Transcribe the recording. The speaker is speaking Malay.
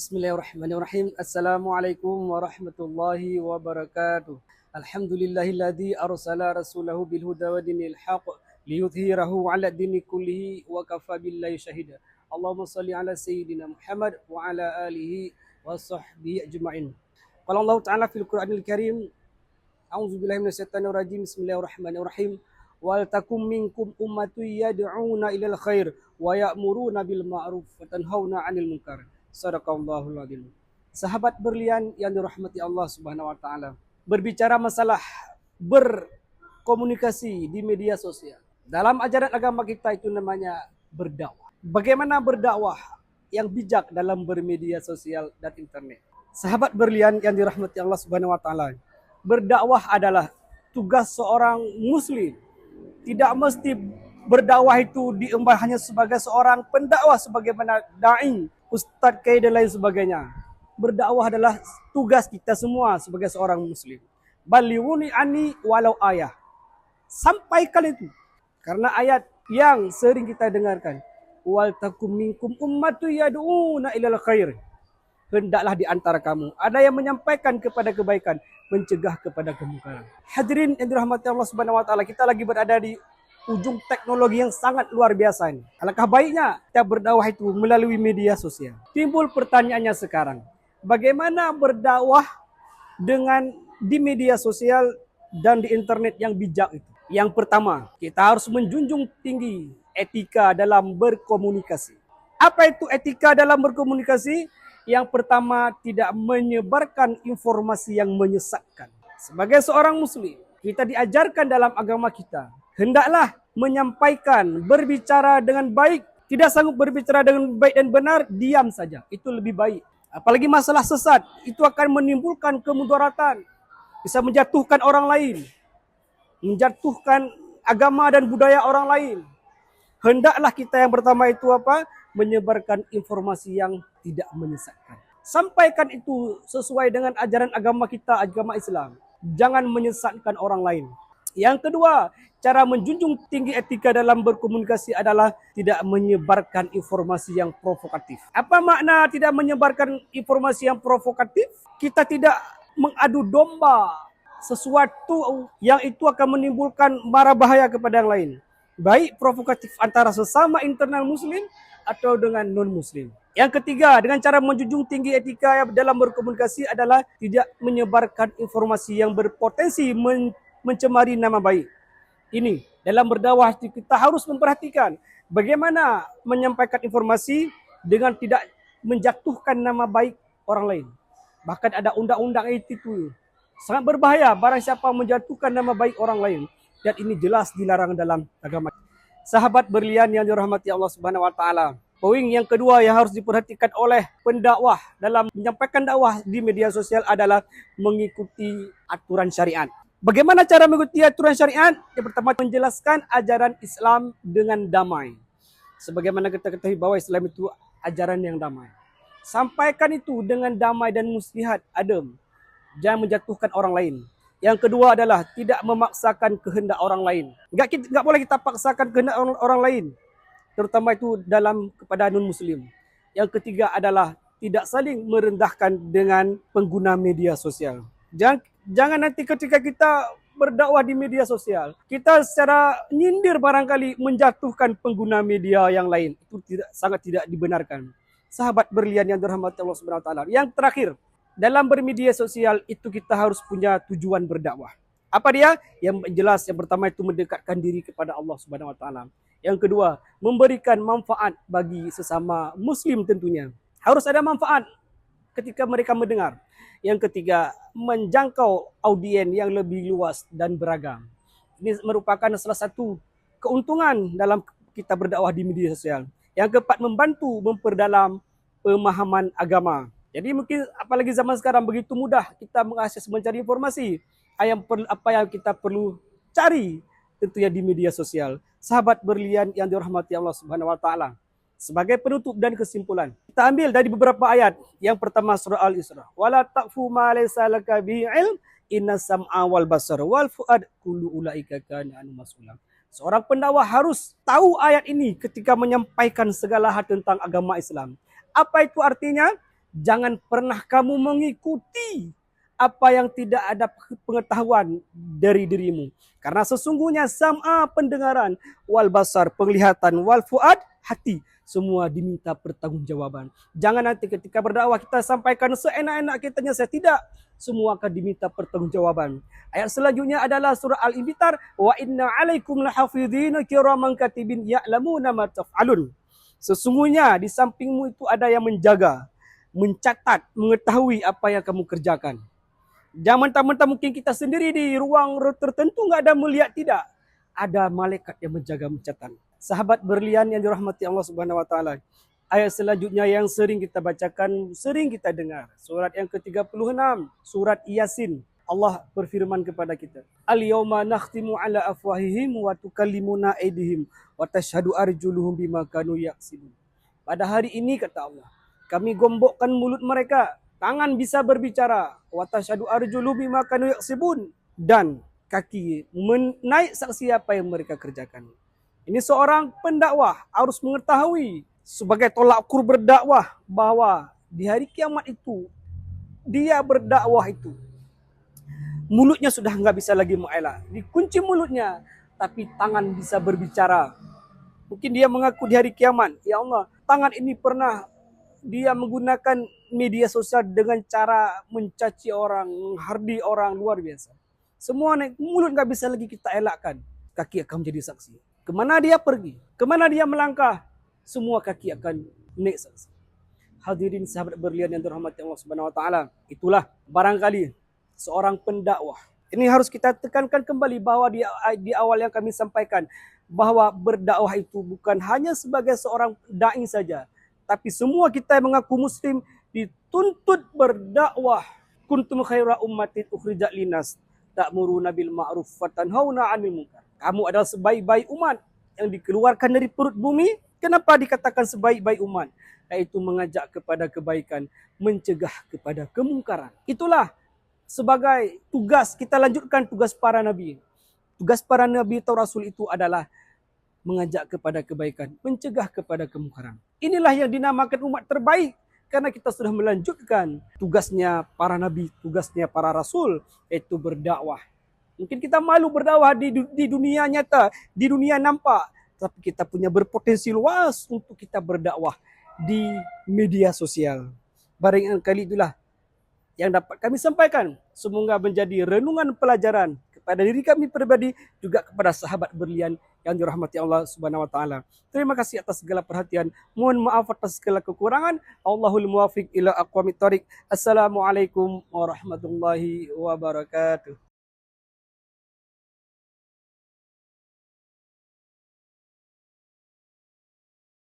Bismillahirrahmanirrahim. Assalamualaikum warahmatullahi wabarakatuh. Alhamdulillahilladzi arsala rasulahu bil huda wa dinil haq liyudhhirahu 'ala dini kullihi wa kafa billahi syahida. Allahumma shalli 'ala sayyidina Muhammad wa 'ala alihi wa sahbihi ajma'in. Qala Allah Ta'ala fil Qur'anil Karim, a'udzubillahi minasyaitonir rajim. Bismillahirrahmanirrahim. Wal takum minkum ummatun yad'una ilal khair wa ya'muruna bil ma'ruf wa tanhauna 'anil munkar. Sadaqallahul adzim. Sahabat berlian yang dirahmati Allah Subhanahu wa taala. Berbicara masalah berkomunikasi di media sosial. Dalam ajaran agama kita itu namanya berdakwah. Bagaimana berdakwah yang bijak dalam bermedia sosial dan internet. Sahabat berlian yang dirahmati Allah Subhanahu wa taala. Berdakwah adalah tugas seorang muslim. Tidak mesti berdakwah itu diemban hanya sebagai seorang pendakwah sebagaimana dai, ustaz, kiai dan lain sebagainya. Berdakwah adalah tugas kita semua sebagai seorang muslim. Balighuni ani walau ayah. Sampaikan itu. Karena ayat yang sering kita dengarkan. Wal takum minkum ummatu yad'una ilal khair. Hendaklah di antara kamu ada yang menyampaikan kepada kebaikan, mencegah kepada kemungkaran. Hadirin yang dirahmati Allah Subhanahu wa taala, kita lagi berada di ujung teknologi yang sangat luar biasa ini. Alangkah baiknya kita berdakwah itu melalui media sosial. Timbul pertanyaannya sekarang, bagaimana berdakwah dengan di media sosial dan di internet yang bijak itu? Yang pertama, kita harus menjunjung tinggi etika dalam berkomunikasi. Apa itu etika dalam berkomunikasi? Yang pertama, tidak menyebarkan informasi yang menyesatkan. Sebagai seorang muslim, kita diajarkan dalam agama kita, hendaklah menyampaikan, berbicara dengan baik. Tidak sanggup berbicara dengan baik dan benar, diam saja. Itu lebih baik. Apalagi masalah sesat, itu akan menimbulkan kemudaratan. Bisa menjatuhkan orang lain. Menjatuhkan agama dan budaya orang lain. Hendaklah kita yang pertama itu apa? Menyebarkan informasi yang tidak menyesatkan. Sampaikan itu sesuai dengan ajaran agama kita, agama Islam. Jangan menyesatkan orang lain. Yang kedua, cara menjunjung tinggi etika dalam berkomunikasi adalah tidak menyebarkan informasi yang provokatif. Apa makna tidak menyebarkan informasi yang provokatif? Kita tidak mengadu domba sesuatu yang itu akan menimbulkan mara bahaya kepada yang lain. Baik provokatif antara sesama internal muslim atau dengan non-muslim. Yang ketiga, dengan cara menjunjung tinggi etika dalam berkomunikasi adalah tidak menyebarkan informasi yang berpotensi mencemari nama baik. Ini dalam berdakwah kita harus memperhatikan bagaimana menyampaikan informasi dengan tidak menjatuhkan nama baik orang lain. Bahkan ada undang-undang itu sangat berbahaya barang siapa menjatuhkan nama baik orang lain, dan ini jelas dilarang dalam agama. Sahabat berlian yang dirahmati Allah Subhanahu wa taala. Poin yang kedua yang harus diperhatikan oleh pendakwah dalam menyampaikan dakwah di media sosial adalah mengikuti aturan syariat. Bagaimana cara mengikuti aturan syariat? Yang pertama, menjelaskan ajaran Islam dengan damai. Sebagaimana kita ketahui bahwa Islam itu ajaran yang damai. Sampaikan itu dengan damai dan muslihat, adem. Jangan menjatuhkan orang lain. Yang kedua adalah tidak memaksakan kehendak orang lain. Enggak boleh kita paksakan kehendak orang lain. Terutama itu kepada non-muslim. Yang ketiga adalah tidak saling merendahkan dengan pengguna media sosial. Jangan nanti ketika kita berdakwah di media sosial, kita secara nyindir barangkali menjatuhkan pengguna media yang lain. Itu sangat tidak dibenarkan. Sahabat berlian yang dirahmati Allah Subhanahu wa taala. Yang terakhir, dalam bermedia sosial itu kita harus punya tujuan berdakwah. Apa dia? Yang jelas, yang pertama itu mendekatkan diri kepada Allah Subhanahu wa taala. Yang kedua, memberikan manfaat bagi sesama muslim tentunya. Harus ada manfaat ketika mereka mendengar. Yang ketiga, menjangkau audien yang lebih luas dan beragam. Ini merupakan salah satu keuntungan dalam kita berdakwah di media sosial. Yang keempat, membantu memperdalam pemahaman agama. Jadi mungkin apalagi zaman sekarang begitu mudah kita mengakses mencari informasi. Apa yang kita perlu cari tentunya di media sosial. Sahabat berlian yang dirahmati Allah Subhanahu wa taala. Sebagai penutup dan kesimpulan, kita ambil dari beberapa ayat. Yang pertama surah Al-Isra. Wala taqfu ma laysa laka bihi ilm, innas sam'a wal basara wal fuad kullu ulaika kana anhu mas'ula. Seorang pendakwah harus tahu ayat ini ketika menyampaikan segala hal tentang agama Islam. Apa itu artinya? Jangan pernah kamu mengikuti apa yang tidak ada pengetahuan dari dirimu. Karena sesungguhnya sam'a pendengaran, wal basar penglihatan, wal fuad hati, semua diminta pertanggungjawaban. Jangan nanti ketika berdakwah kita sampaikan seenak-enak kita nyelesai. Tidak, semua akan diminta pertanggungjawaban. Ayat selanjutnya adalah surah Al-Infitar, wa inna alaikum lahafidhina kiraman katibin ya'lamuna ma taf'alun. Sesungguhnya di sampingmu itu ada yang menjaga, mencatat, mengetahui apa yang kamu kerjakan. Jangan mentah-mentah mungkin kita sendiri di ruang tertentu nggak ada melihat, tidak. Ada malaikat yang menjaga, mencatat. Sahabat berlian yang dirahmati Allah Subhanahu wa taala. Ayat selanjutnya yang sering kita bacakan, sering kita dengar. Surat yang ke-36, surat Yasin. Allah berfirman kepada kita, Al-yawma nakhtimu ala afwahihim wa tukallimuna aydihim wa tashhadu arjuluhum bima kanu yaksibun. Pada hari ini kata Allah, kami gombokkan mulut mereka, tangan bisa berbicara, wa tashhadu arjuluhum bima kanu yaksibun, dan kaki menaik saksi apa yang mereka kerjakan. Ini seorang pendakwah harus mengetahui sebagai tolak ukur berdakwah bahwa di hari kiamat itu dia berdakwah itu mulutnya sudah nggak bisa lagi mengelak, dikunci mulutnya, tapi tangan bisa berbicara. Mungkin dia mengaku di hari kiamat, ya Allah, tangan ini pernah dia menggunakan media sosial dengan cara mencaci orang, menghardi orang, luar biasa. Semua naik, mulut nggak bisa lagi kita elakkan, kaki akan menjadi saksi. Kemana dia pergi, kemana dia melangkah, semua kaki akan naik saksi. Hadirin sahabat berlian yang dirahmati Allah Subhanahu wa taala, itulah barangkali seorang pendakwah. Ini harus kita tekankan kembali bahwa di awal yang kami sampaikan bahwa berdakwah itu bukan hanya sebagai seorang dai saja, tapi semua kita yang mengaku muslim dituntut berdakwah. Kuntum khaira ummatin ukhrijat linas ta'muruna bil ma'ruf wa tanhauna 'anil munkar. Kamu adalah sebaik-baik umat yang dikeluarkan dari perut bumi. Kenapa dikatakan sebaik-baik umat? Yaitu mengajak kepada kebaikan, mencegah kepada kemungkaran. Itulah sebagai tugas, kita lanjutkan tugas para nabi. Tugas para nabi atau rasul itu adalah mengajak kepada kebaikan, mencegah kepada kemungkaran. Inilah yang dinamakan umat terbaik, karena kita sudah melanjutkan tugasnya para nabi, tugasnya para rasul, yaitu berdakwah. Mungkin kita malu berdakwah di dunia nyata, di dunia nampak, tapi kita punya berpotensi luas untuk kita berdakwah di media sosial. Barangkali itulah yang dapat kami sampaikan. Semoga menjadi renungan pelajaran kepada diri kami pribadi, juga kepada sahabat berlian yang dirahmati Allah Subhanahu wa taala. Terima kasih atas segala perhatian. Mohon maaf atas segala kekurangan. Allahul muwafiq ila aqwamit thoriq. Assalamualaikum warahmatullahi wabarakatuh.